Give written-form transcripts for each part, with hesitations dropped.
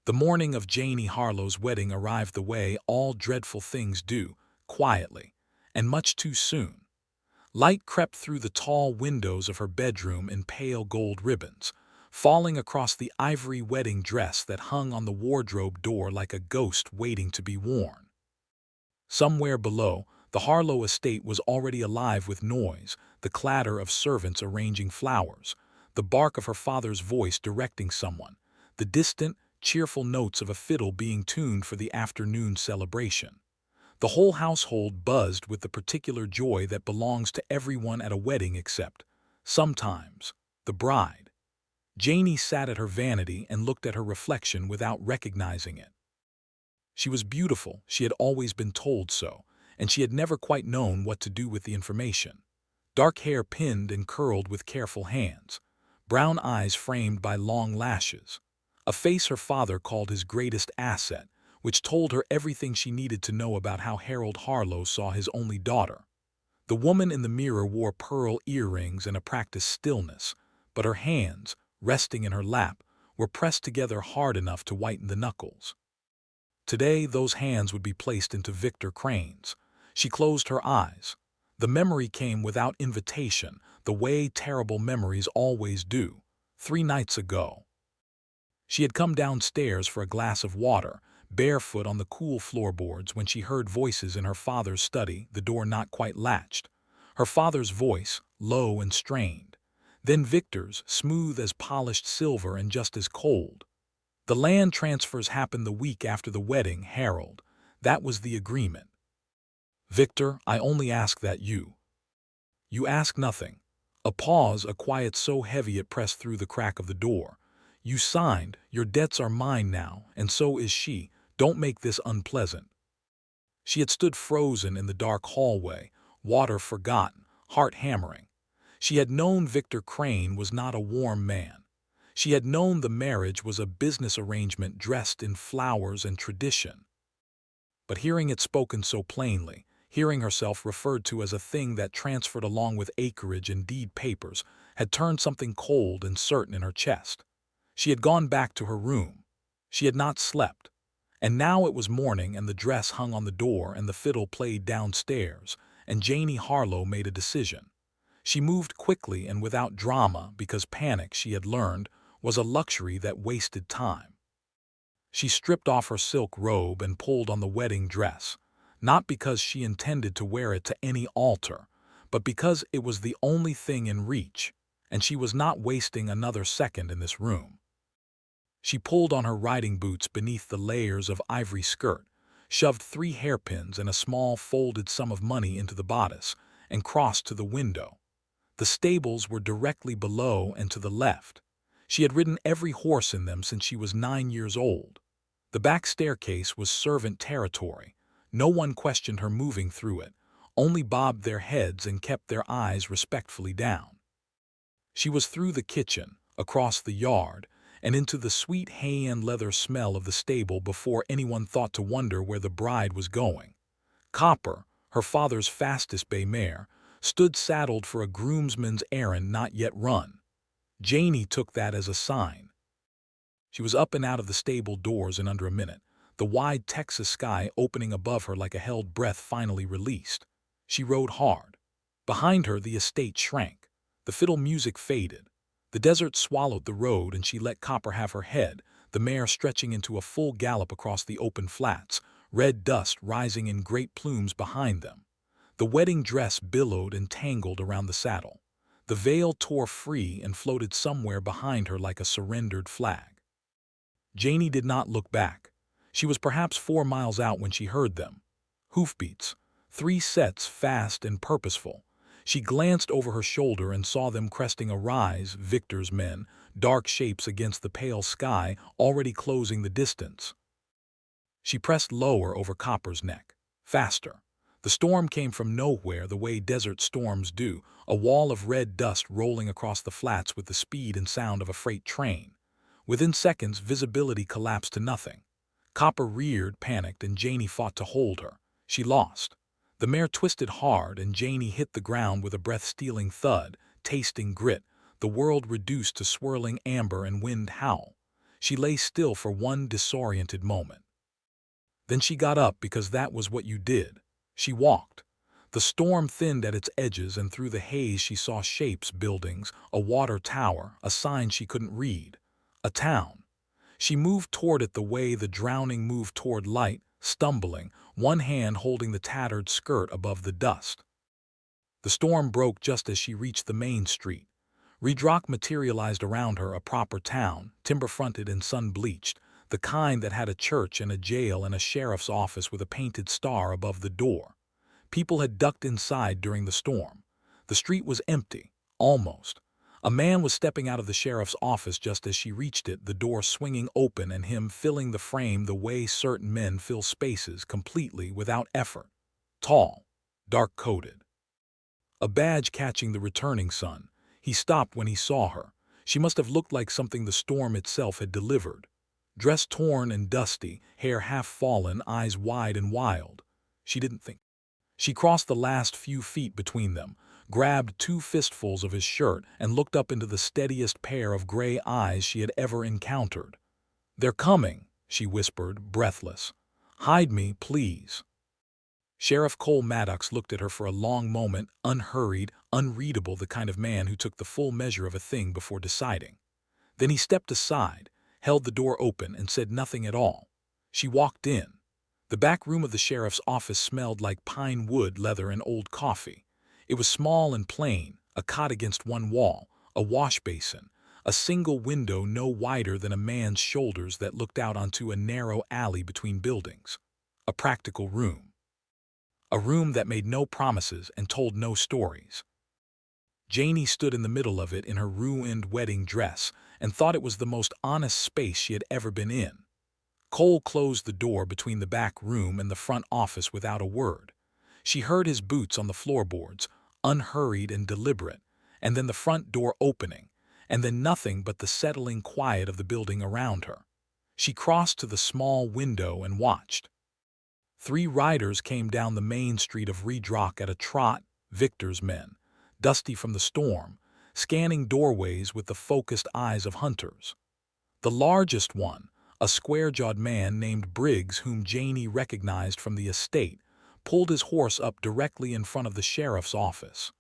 The morning of Jany Harlow's wedding arrived the way all dreadful things do, quietly, and much too soon. Light crept through the tall windows of her bedroom in pale gold ribbons, falling across the ivory wedding dress that hung on the wardrobe door like a ghost waiting to be worn. Somewhere below, the Harlow estate was already alive with noise, the clatter of servants arranging flowers, the bark of her father's voice directing someone, the distant, cheerful notes of a fiddle being tuned for the afternoon celebration. The whole household buzzed with the particular joy that belongs to everyone at a wedding except, sometimes, the bride. Jany sat at her vanity and looked at her reflection without recognizing it. She was beautiful, she had always been told so, and she had never quite known what to do with the information. Dark hair pinned and curled with careful hands, brown eyes framed by long lashes, a face her father called his greatest asset, which told her everything she needed to know about how Harold Harlow saw his only daughter. The woman in the mirror wore pearl earrings and a practiced stillness, but her hands, resting in her lap, were pressed together hard enough to whiten the knuckles. Today, those hands would be placed into Victor Crane's. She closed her eyes. The memory came without invitation, the way terrible memories always do. 3 nights ago. She had come downstairs for a glass of water, barefoot on the cool floorboards, when she heard voices in her father's study, the door not quite latched. Her father's voice, low and strained. Then Victor's, smooth as polished silver and just as cold. The land transfers happened the week after the wedding, Harold. That was the agreement. Victor, I only ask that you. You ask nothing. A pause, a quiet so heavy it pressed through the crack of the door. You signed, your debts are mine now, and so is she. Don't make this unpleasant. She had stood frozen in the dark hallway, water forgotten, heart hammering. She had known Victor Crane was not a warm man. She had known the marriage was a business arrangement dressed in flowers and tradition. But hearing it spoken so plainly, hearing herself referred to as a thing that transferred along with acreage and deed papers, had turned something cold and certain in her chest. She had gone back to her room. She had not slept. And now it was morning, and the dress hung on the door, and the fiddle played downstairs, and Jany Harlow made a decision. She moved quickly and without drama, because panic, she had learned, was a luxury that wasted time. She stripped off her silk robe and pulled on the wedding dress, not because she intended to wear it to any altar, but because it was the only thing in reach, and she was not wasting another second in this room. She pulled on her riding boots beneath the layers of ivory skirt, shoved 3 hairpins and a small folded sum of money into the bodice, and crossed to the window. The stables were directly below and to the left. She had ridden every horse in them since she was 9 years old. The back staircase was servant territory. No one questioned her moving through it, only bobbed their heads and kept their eyes respectfully down. She was through the kitchen, across the yard, and into the sweet hay and leather smell of the stable before anyone thought to wonder where the bride was going. Copper, her father's fastest bay mare, stood saddled for a groomsman's errand not yet run. Jany took that as a sign. She was up and out of the stable doors in under a minute, the wide Texas sky opening above her like a held breath finally released. She rode hard. Behind her the estate shrank. The fiddle music faded. The desert swallowed the road, and she let Copper have her head, the mare stretching into a full gallop across the open flats, red dust rising in great plumes behind them. The wedding dress billowed and tangled around the saddle. The veil tore free and floated somewhere behind her like a surrendered flag. Jany did not look back. She was perhaps 4 miles out when she heard them. Hoofbeats, 3 sets, fast and purposeful. She glanced over her shoulder and saw them cresting a rise, Victor's men, dark shapes against the pale sky, already closing the distance. She pressed lower over Copper's neck. Faster. The storm came from nowhere, the way desert storms do, a wall of red dust rolling across the flats with the speed and sound of a freight train. Within seconds, visibility collapsed to nothing. Copper reared, panicked, and Jany fought to hold her. She lost. The mare twisted hard, and Jany hit the ground with a breath-stealing thud, tasting grit, the world reduced to swirling amber and wind howl. She lay still for one disoriented moment. Then she got up because that was what you did. She walked. The storm thinned at its edges, and through the haze she saw shapes, buildings, a water tower, a sign she couldn't read. A town. She moved toward it the way the drowning move toward light, stumbling, one hand holding the tattered skirt above the dust. The storm broke just as she reached the main street. Redrock materialized around her, a proper town, timber-fronted and sun-bleached, the kind that had a church and a jail and a sheriff's office with a painted star above the door. People had ducked inside during the storm. The street was empty, almost. A man was stepping out of the sheriff's office just as she reached it, the door swinging open and him filling the frame the way certain men fill spaces, completely without effort. Tall, dark-coated. A badge catching the returning sun. He stopped when he saw her. She must have looked like something the storm itself had delivered. Dress torn and dusty, hair half fallen, eyes wide and wild. She didn't think. She crossed the last few feet between them, grabbed two fistfuls of his shirt, and looked up into the steadiest pair of gray eyes she had ever encountered. "They're coming," she whispered, breathless. "Hide me, please." Sheriff Cole Maddox looked at her for a long moment, unhurried, unreadable, the kind of man who took the full measure of a thing before deciding. Then he stepped aside, held the door open, and said nothing at all. She walked in. The back room of the sheriff's office smelled like pine wood, leather, and old coffee. It was small and plain, a cot against one wall, a wash basin, a single window no wider than a man's shoulders that looked out onto a narrow alley between buildings. A practical room. A room that made no promises and told no stories. Jany stood in the middle of it in her ruined wedding dress and thought it was the most honest space she had ever been in. Cole closed the door between the back room and the front office without a word. She heard his boots on the floorboards, unhurried and deliberate, and then the front door opening, and then nothing but the settling quiet of the building around her. She crossed to the small window and watched. 3 riders came down the main street of Redrock at a trot, Victor's men, dusty from the storm, scanning doorways with the focused eyes of hunters. The largest one, a square-jawed man named Briggs, whom Jany recognized from the estate, pulled his horse up directly in front of the sheriff's office.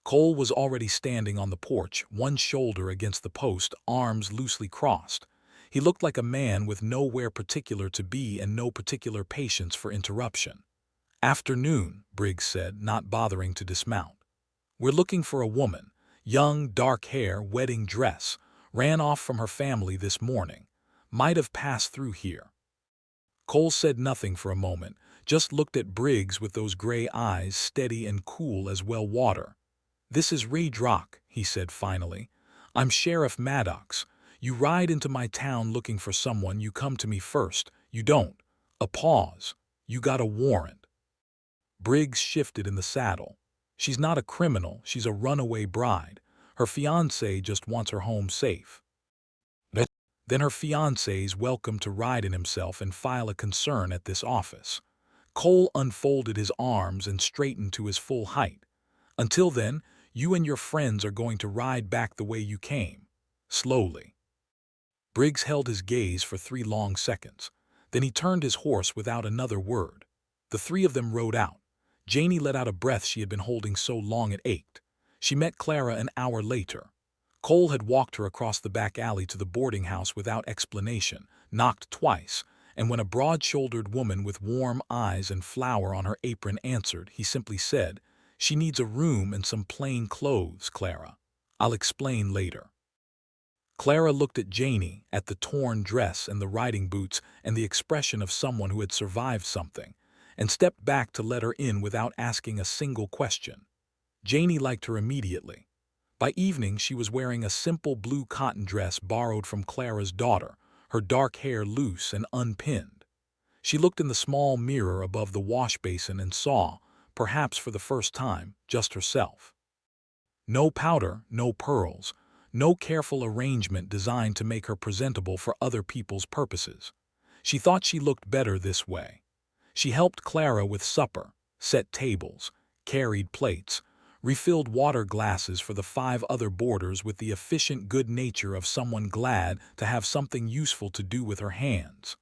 Cole was already standing on the porch, one shoulder against the post, arms loosely crossed. He looked like a man with nowhere particular to be and no particular patience for interruption. "Afternoon," Briggs said, not bothering to dismount. "We're looking for a woman, young, dark hair, wedding dress, ran off from her family this morning. Might have passed through here." Cole said nothing for a moment, just looked at Briggs with those gray eyes, steady and cool as well water. "This is Redrock," he said finally. "I'm Sheriff Maddox. You ride into my town looking for someone, you come to me first. You don't." A pause. "You got a warrant." Briggs shifted in the saddle. "She's not a criminal, she's a runaway bride. Her fiancé just wants her home safe." Then her fiancé's welcome to ride in himself and file a concern at this office. Cole unfolded his arms and straightened to his full height. "Until then, you and your friends are going to ride back the way you came. Slowly." Briggs held his gaze for 3 long seconds. Then he turned his horse without another word. The 3 of them rode out. Jany let out a breath she had been holding so long it ached. She met Clara an hour later. Cole had walked her across the back alley to the boarding house without explanation, knocked twice, and when a broad-shouldered woman with warm eyes and flour on her apron answered, he simply said, "She needs a room and some plain clothes, Clara. I'll explain later." Clara looked at Jany, at the torn dress and the riding boots and the expression of someone who had survived something, and stepped back to let her in without asking a single question. Jany liked her immediately. By evening, she was wearing a simple blue cotton dress borrowed from Clara's daughter, her dark hair loose and unpinned. She looked in the small mirror above the wash basin and saw, perhaps for the first time, just herself. No powder, no pearls, no careful arrangement designed to make her presentable for other people's purposes. She thought she looked better this way. She helped Clara with supper, set tables, carried plates, refilled water glasses for the 5 other boarders with the efficient good nature of someone glad to have something useful to do with her hands.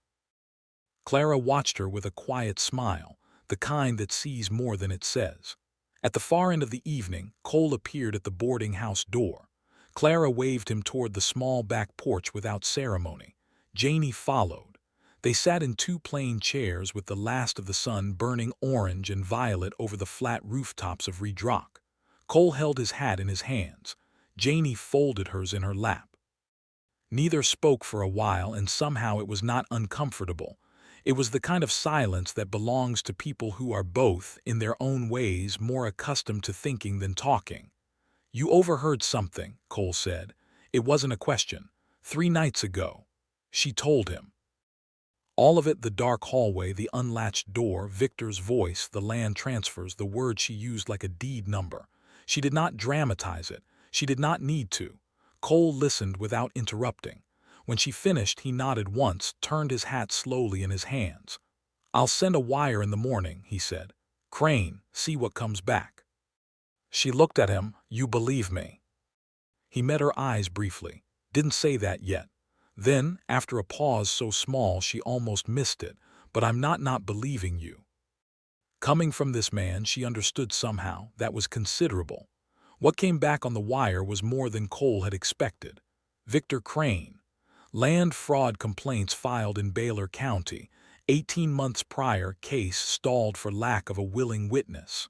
Clara watched her with a quiet smile, the kind that sees more than it says. At the far end of the evening, Cole appeared at the boarding house door. Clara waved him toward the small back porch without ceremony. Jany followed. They sat in 2 plain chairs with the last of the sun burning orange and violet over the flat rooftops of Redrock. Cole held his hat in his hands. Jany folded hers in her lap. Neither spoke for a while, and somehow it was not uncomfortable. It was the kind of silence that belongs to people who are both, in their own ways, more accustomed to thinking than talking. "You overheard something," Cole said. "It wasn't a question. 3 nights ago." She told him. All of it: the dark hallway, the unlatched door, Victor's voice, the land transfers, the word she used like a deed number. She did not dramatize it. She did not need to. Cole listened without interrupting. When she finished, he nodded once, turned his hat slowly in his hands. "I'll send a wire in the morning," he said. "Crane, see what comes back." She looked at him. "You believe me?" He met her eyes briefly. "Didn't say that yet." Then, after a pause so small she almost missed it, "But I'm not believing you." Coming from this man, she understood somehow, that was considerable. What came back on the wire was more than Cole had expected. Victor Crane. Land fraud complaints filed in Baylor County. 18 months prior, case stalled for lack of a willing witness.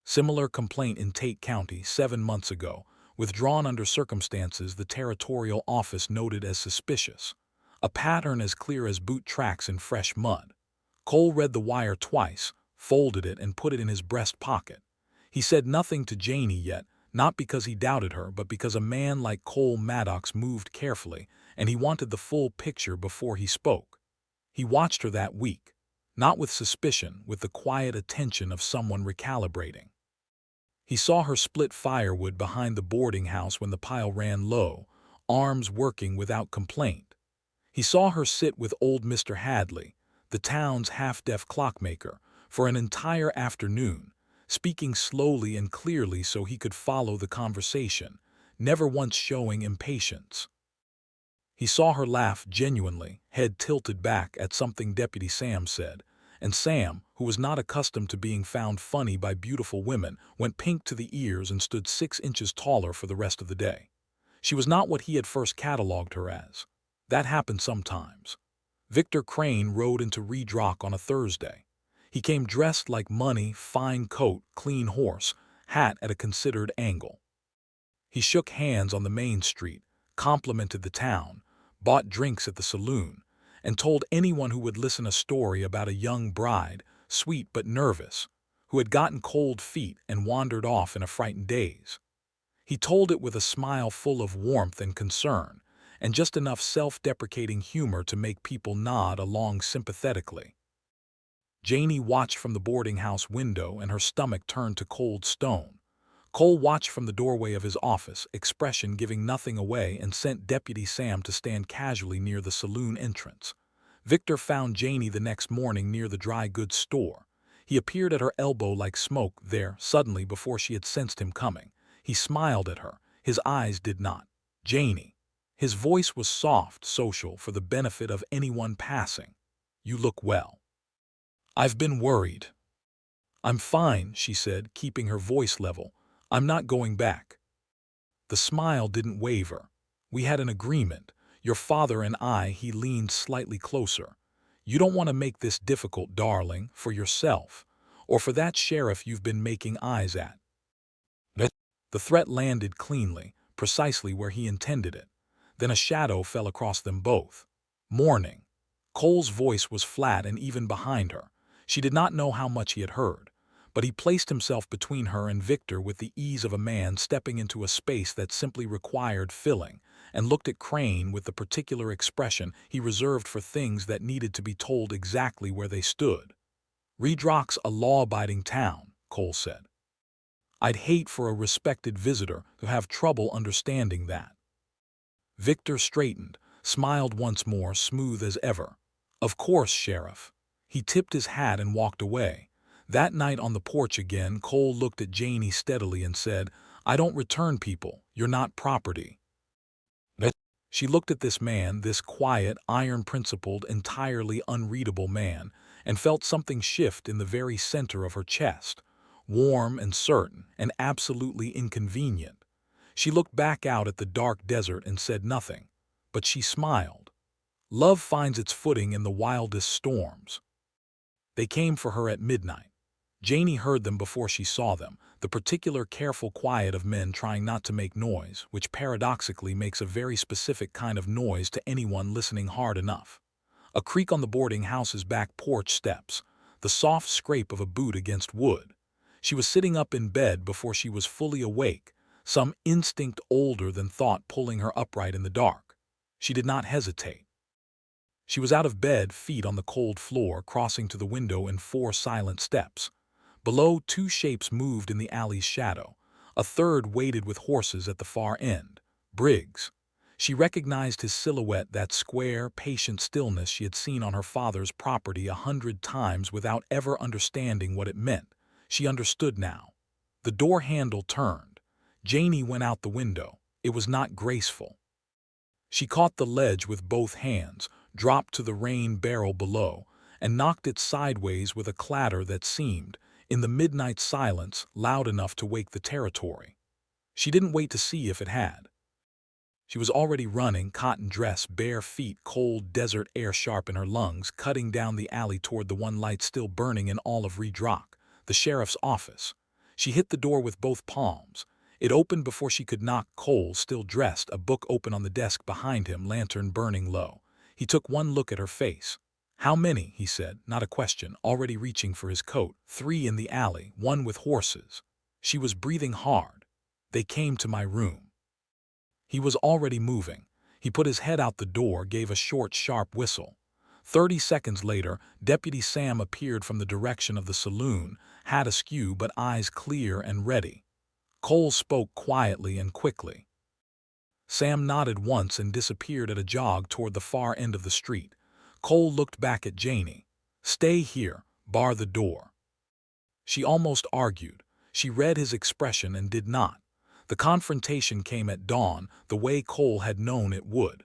Similar complaint in Tate County 7 months ago, withdrawn under circumstances the territorial office noted as suspicious. A pattern as clear as boot tracks in fresh mud. Cole read the wire twice, folded it, and put it in his breast pocket. He said nothing to Jany yet, not because he doubted her, but because a man like Cole Maddox moved carefully, and he wanted the full picture before he spoke. He watched her that week, not with suspicion, with the quiet attention of someone recalibrating. He saw her split firewood behind the boarding house when the pile ran low, arms working without complaint. He saw her sit with old Mr. Hadley, the town's half-deaf clockmaker, for an entire afternoon, speaking slowly and clearly so he could follow the conversation, never once showing impatience. He saw her laugh genuinely, head tilted back, at something Deputy Sam said, and Sam, who was not accustomed to being found funny by beautiful women, went pink to the ears and stood 6 inches taller for the rest of the day. She was not what he had first catalogued her as. That happened sometimes. Victor Crane rode into Redrock on a Thursday. He came dressed like money, fine coat, clean horse, hat at a considered angle. He shook hands on the main street, complimented the town, bought drinks at the saloon, and told anyone who would listen a story about a young bride, sweet but nervous, who had gotten cold feet and wandered off in a frightened daze. He told it with a smile full of warmth and concern, and just enough self-deprecating humor to make people nod along sympathetically. Jany watched from the boarding house window, and her stomach turned to cold stone. Cole watched from the doorway of his office, expression giving nothing away, and sent Deputy Sam to stand casually near the saloon entrance. Victor found Jany the next morning near the dry goods store. He appeared at her elbow like smoke there, suddenly, before she had sensed him coming. He smiled at her. His eyes did not. "Jany." His voice was soft, social, for the benefit of anyone passing. "You look well." "I've been worried." "I'm fine," she said, keeping her voice level. "I'm not going back." The smile didn't waver. "We had an agreement. Your father and I." He leaned slightly closer. "You don't want to make this difficult, darling, for yourself, or for that sheriff you've been making eyes at." The threat landed cleanly, precisely where he intended it. Then a shadow fell across them both. Morning. Cole's voice was flat and even behind her. She did not know how much he had heard, but he placed himself between her and Victor with the ease of a man stepping into a space that simply required filling, and looked at Crane with the particular expression he reserved for things that needed to be told exactly where they stood. "Redrock's a law-abiding town," Cole said. "I'd hate for a respected visitor to have trouble understanding that." Victor straightened, smiled once more, smooth as ever. "Of course, Sheriff." He tipped his hat and walked away. That night on the porch again, Cole looked at Jany steadily and said, "I don't return people. You're not property." She looked at this man, this quiet, iron-principled, entirely unreadable man, and felt something shift in the very center of her chest, warm and certain and absolutely inconvenient. She looked back out at the dark desert and said nothing, but she smiled. Love finds its footing in the wildest storms. They came for her at midnight. Jany heard them before she saw them, the particular careful quiet of men trying not to make noise, which paradoxically makes a very specific kind of noise to anyone listening hard enough. A creak on the boarding house's back porch steps, the soft scrape of a boot against wood. She was sitting up in bed before she was fully awake, some instinct older than thought pulling her upright in the dark. She did not hesitate. She was out of bed, feet on the cold floor, crossing to the window in 4 silent steps. Below, 2 shapes moved in the alley's shadow. A third waited with horses at the far end. Briggs. She recognized his silhouette, that square, patient stillness she had seen on her father's property 100 times without ever understanding what it meant. She understood now. The door handle turned. Jany went out the window. It was not graceful. She caught the ledge with both hands, dropped to the rain barrel below, and knocked it sideways with a clatter that seemed, in the midnight silence, loud enough to wake the territory. She didn't wait to see if it had. She was already running, cotton dress, bare feet, cold desert air sharp in her lungs, cutting down the alley toward the one light still burning in all of Reed Rock, the sheriff's office. She hit the door with both palms. It opened before she could knock. Cole, still dressed, a book open on the desk behind him, lantern burning low. He took one look at her face. "How many?" he said, not a question, already reaching for his coat. "3 in the alley, 1 with horses." She was breathing hard. "They came to my room." He was already moving. He put his head out the door, gave a short, sharp whistle. 30 seconds later, Deputy Sam appeared from the direction of the saloon, hat askew but eyes clear and ready. Cole spoke quietly and quickly. Sam nodded once and disappeared at a jog toward the far end of the street. Cole looked back at Jany. "Stay here, bar the door." She almost argued. She read his expression and did not. The confrontation came at dawn, the way Cole had known it would.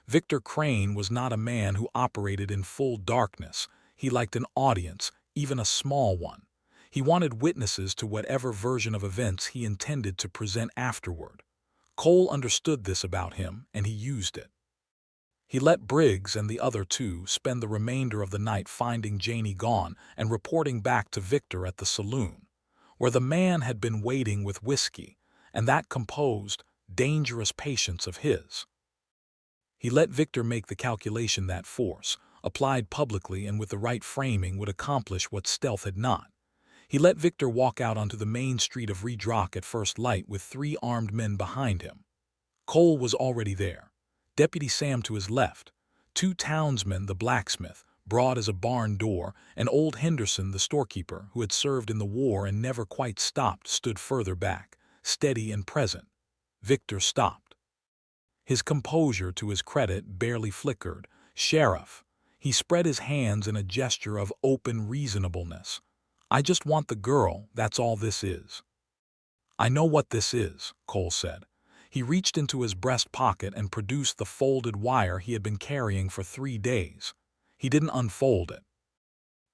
Victor Crane was not a man who operated in full darkness. He liked an audience, even a small one. He wanted witnesses to whatever version of events he intended to present afterward. Cole understood this about him, and he used it. He let Briggs and the other 2 spend the remainder of the night finding Jany gone and reporting back to Victor at the saloon, where the man had been waiting with whiskey, and that composed, dangerous patience of his. He let Victor make the calculation that force, applied publicly and with the right framing, would accomplish what stealth had not. He let Victor walk out onto the main street of Reed Rock at first light with 3 armed men behind him. Cole was already there. Deputy Sam to his left. 2 townsmen, the blacksmith, broad as a barn door, and old Henderson, the storekeeper, who had served in the war and never quite stopped, stood further back, steady and present. Victor stopped. His composure, to his credit, barely flickered. "Sheriff." He spread his hands in a gesture of open reasonableness. "I just want the girl, that's all this is." "I know what this is," Cole said. He reached into his breast pocket and produced the folded wire he had been carrying for 3 days. He didn't unfold it.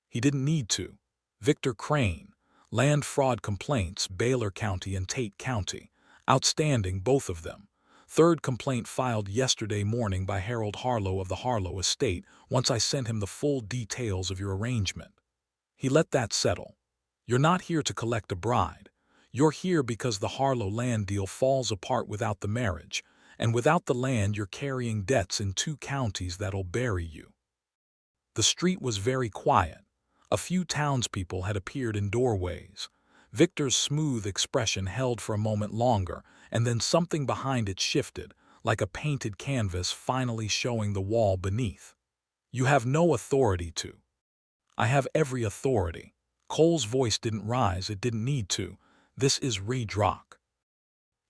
He didn't need to. Victor Crane, land fraud complaints, Baylor County and Tate County. Outstanding, both of them. 3rd complaint filed yesterday morning by Harold Harlow of the Harlow estate, once I sent him the full details of your arrangement. He let that settle. "You're not here to collect a bride. You're here because the Harlow land deal falls apart without the marriage, and without the land you're carrying debts in 2 counties that'll bury you." The street was very quiet. A few townspeople had appeared in doorways. Victor's smooth expression held for a moment longer, and then something behind it shifted, like a painted canvas finally showing the wall beneath. "You have no authority to." "I have every authority." Cole's voice didn't rise, it didn't need to. "This is Reed Rock.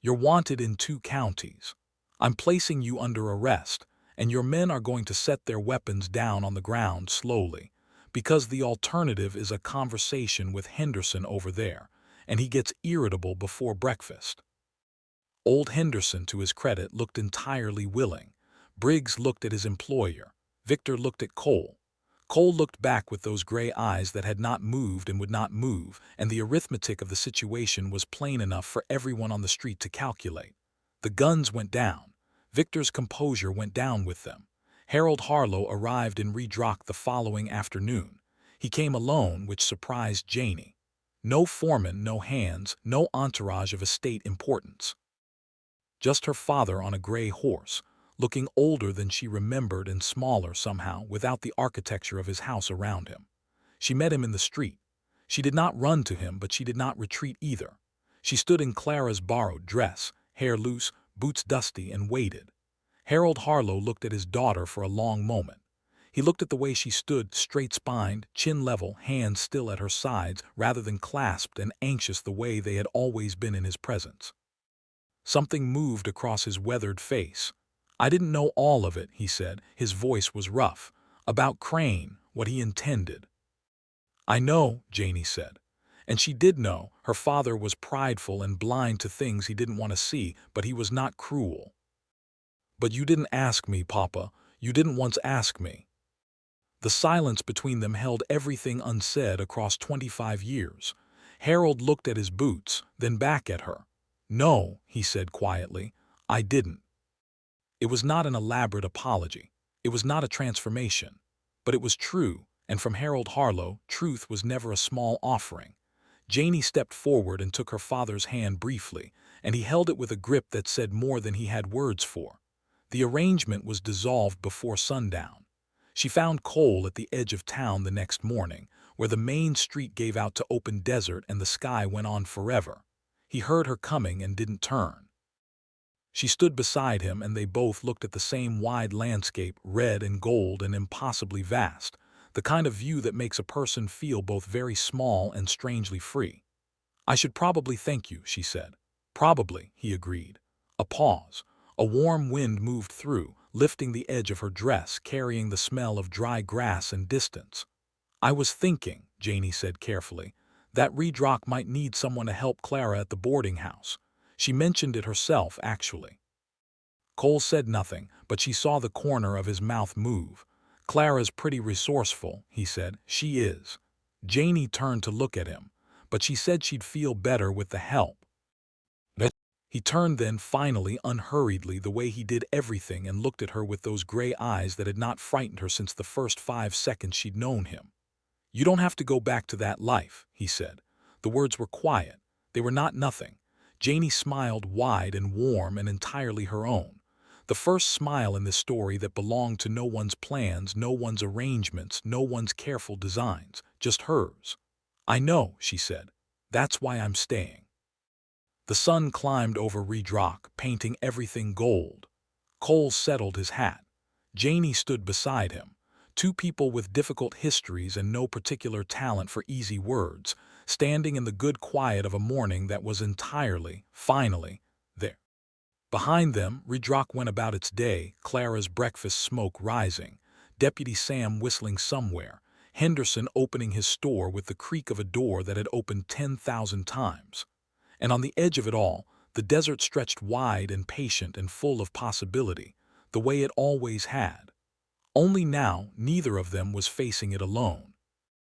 You're wanted in 2 counties. I'm placing you under arrest, and your men are going to set their weapons down on the ground slowly. because the alternative is a conversation with Henderson over there, and he gets irritable before breakfast. Old Henderson, to his credit, looked entirely willing. Briggs looked at his employer. Victor looked at Cole. Cole looked back with those gray eyes that had not moved and would not move, and the arithmetic of the situation was plain enough for everyone on the street to calculate. The guns went down. Victor's composure went down with them. Harold Harlow arrived in Redrock the following afternoon. He came alone, which surprised Jany. No foreman, no hands, no entourage of estate importance. Just her father on a gray horse, looking older than she remembered and smaller somehow without the architecture of his house around him. She met him in the street. She did not run to him, but she did not retreat either. She stood in Clara's borrowed dress, hair loose, boots dusty, and waited. Harold Harlow looked at his daughter for a long moment. He looked at the way she stood, straight-spined, chin level, hands still at her sides, rather than clasped and anxious the way they had always been in his presence. Something moved across his weathered face. "I didn't know all of it," he said. His voice was rough. "About Crane, what he intended." "I know," Jany said. And she did know. Her father was prideful and blind to things he didn't want to see, but he was not cruel. "But you didn't ask me, Papa. You didn't once ask me." The silence between them held everything unsaid across 25 years. Harold looked at his boots, then back at her. "No," he said quietly, "I didn't." It was not an elaborate apology. It was not a transformation. But it was true, and from Harold Harlow, truth was never a small offering. Jany stepped forward and took her father's hand briefly, and he held it with a grip that said more than he had words for. The arrangement was dissolved before sundown. She found Cole at the edge of town the next morning, where the main street gave out to open desert and the sky went on forever. He heard her coming and didn't turn. She stood beside him, and they both looked at the same wide landscape, red and gold and impossibly vast, the kind of view that makes a person feel both very small and strangely free. "I should probably thank you," she said. "Probably," he agreed. A pause. A warm wind moved through, lifting the edge of her dress, carrying the smell of dry grass and distance. "I was thinking," Jany said carefully, "that Redrock might need someone to help Clara at the boarding house. She mentioned it herself, actually." Cole said nothing, but she saw the corner of his mouth move. "Clara's pretty resourceful," he said. "She is." Jany turned to look at him, but she said she'd feel better with the help. He turned then, finally, unhurriedly, the way he did everything, and looked at her with those gray eyes that had not frightened her since the first 5 seconds she'd known him. "You don't have to go back to that life," he said. The words were quiet. They were not nothing. Jany smiled, wide and warm and entirely her own. The first smile in this story that belonged to no one's plans, no one's arrangements, no one's careful designs, just hers. "I know," she said. "That's why I'm staying." The sun climbed over Redrock, painting everything gold. Cole settled his hat. Jany stood beside him. Two people with difficult histories and no particular talent for easy words, standing in the good quiet of a morning that was entirely, finally, there. Behind them, Redrock went about its day, Clara's breakfast smoke rising, Deputy Sam whistling somewhere, Henderson opening his store with the creak of a door that had opened 10,000 times. And on the edge of it all, the desert stretched wide and patient and full of possibility, the way it always had. Only now, neither of them was facing it alone.